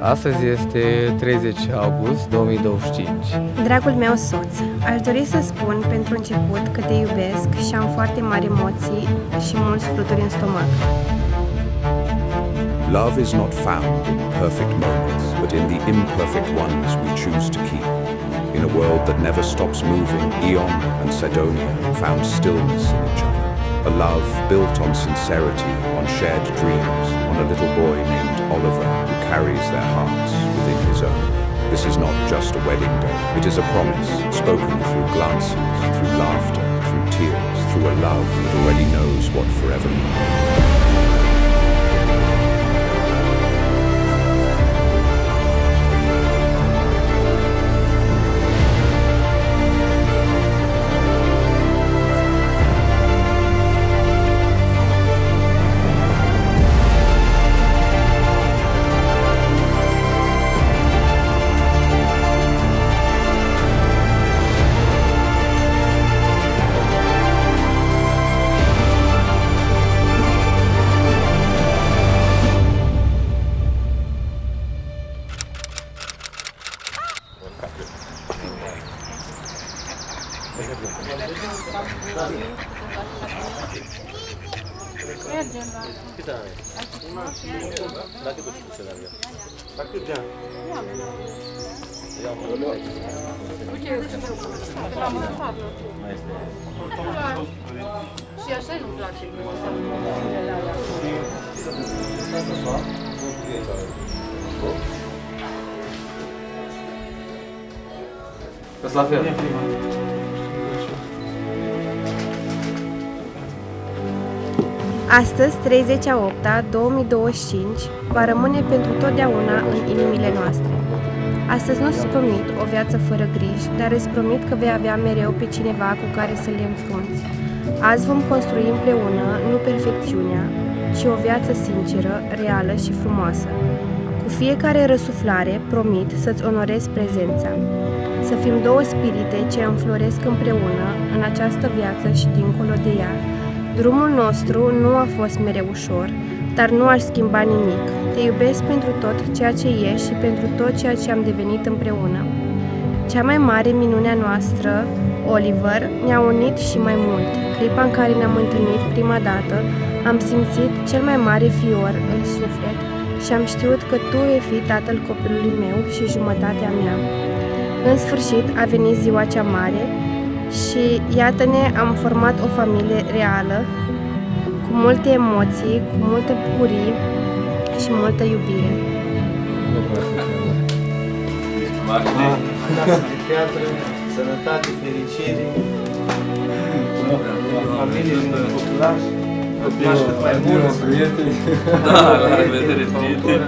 Astăzi este 30 august 2025. Dragul meu soț, aș dori să spun pentru început că te iubesc și am foarte mari emoții și mulți fluturi în stomac. Love is not found in perfect moments, but in the imperfect ones we choose to keep. In a world that never stops moving, Eon and Sidonia found stillness in each other. A love built on sincerity, on shared dreams, on a little boy named Oliver who carries their hearts within his own. This is not just a wedding day, it is a promise, spoken through glances, through laughter, through tears, through a love that already knows what forever means. Și așa nu-mi place. Că-s la fel. Astăzi, 30/8/2025, va rămâne pentru totdeauna în inimile noastre. Astăzi nu-ți promit o viață fără griji, dar îți promit că vei avea mereu pe cineva cu care să le înfrunți. Azi vom construi împreună nu perfecțiunea, ci o viață sinceră, reală și frumoasă. Cu fiecare răsuflare, promit să-ți onorez prezența. Să fim două spirite ce înfloresc împreună în această viață și dincolo de ea. Drumul nostru nu a fost mereu ușor, dar nu aș schimba nimic. Te iubesc pentru tot ceea ce ești și pentru tot ceea ce am devenit împreună. Cea mai mare minune a noastră, Oliver, ne-a unit și mai mult. Clipa în care ne-am întâlnit prima dată, am simțit cel mai mare fior în suflet și am știut că tu vei fi tatăl copilului meu și jumătatea mea. În sfârșit a venit ziua cea mare și iată-ne, am format o familie reală, cu multe emoții, cu multe bucurii și multă iubire. Casă de piatră, sănătate, fericire, familie din populaș, copilași cât mai mulți. Da, la revedere, prieteni!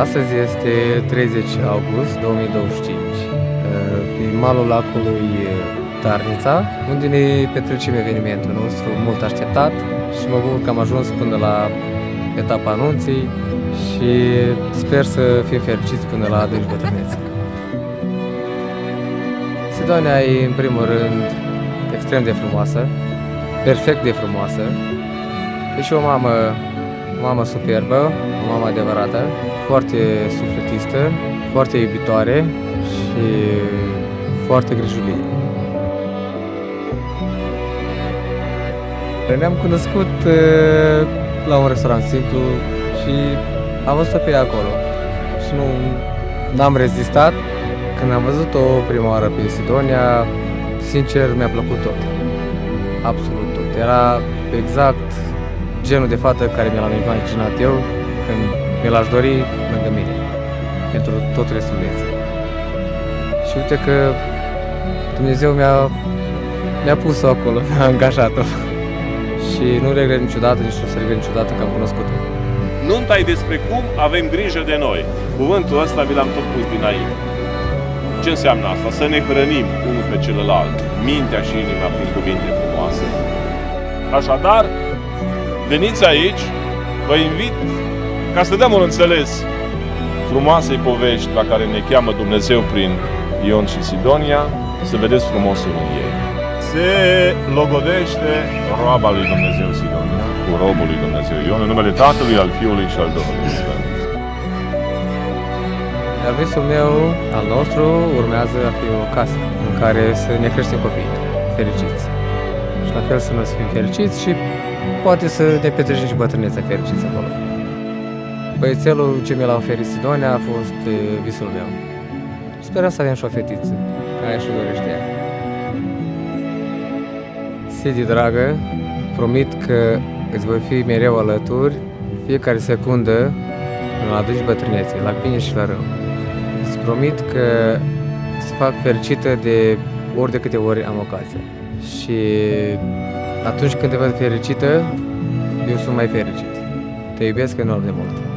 Astăzi este 30 august 2025. Pe malul lacului Tarnița, unde ne petrecem evenimentul nostru mult așteptat și mă bucur că am ajuns până la etapa anunții și sper să fim fericiți până la adânci bătrânețe. Sidonia e în primul rând extrem de frumoasă, perfect de frumoasă, e și o mamă superbă, o mamă adevărată, foarte sufletistă, foarte iubitoare și foarte grijulie. Ne-am cunoscut la un restaurant simplu și am văzut-o pe ea acolo. Și n-am rezistat. Când am văzut-o prima oară pe Sidonia, sincer, mi-a plăcut tot. Absolut tot. Era exact genul de fată care mi l-am imaginat eu când mi l-aș dori lângă mine, pentru tot restul vieții. Și uite că Dumnezeu mi-a pus-o acolo, mi-a angajat-o. Și nu regret niciodată, nici nu o să regret niciodată că am cunoscut-o. Nunta e despre cum avem grijă de noi. Cuvântul ăsta vi l-am tot pus dinainte. Ce înseamnă asta? Să ne hrănim unul pe celălalt, mintea și inima prin cuvinte frumoase. Așadar, veniți aici, vă invit ca să dăm un înțeles frumoasei povești la care ne cheamă Dumnezeu prin Ion și Sidonia, să vedeți frumosul în ei. Se logodește roaba lui Dumnezeu Sidonia cu cu robul lui Dumnezeu Ion, în numele Tatălui, al Fiului și al Duhului Sfânt. Iar visul meu, al nostru, urmează a fi o casă în care să ne creștem copiii fericiți. Și la fel să noi să fim fericiți și poate să ne petrecem și bătrânețea fericiți acolo. Băiețelul ce mi l-a oferit Sidonia a fost visul meu. Sperăm să avem și o fetiță, care și dorește ea. Sidi, dragă, promit că îți voi fi mereu alături, fiecare secundă, până la aduci bătrânețe, la bine și la rău. Îți promit că să fac fericită de ori de câte ori am ocazia. Și atunci când te văd fericită, eu sunt mai fericit. Te iubesc enorm de mult.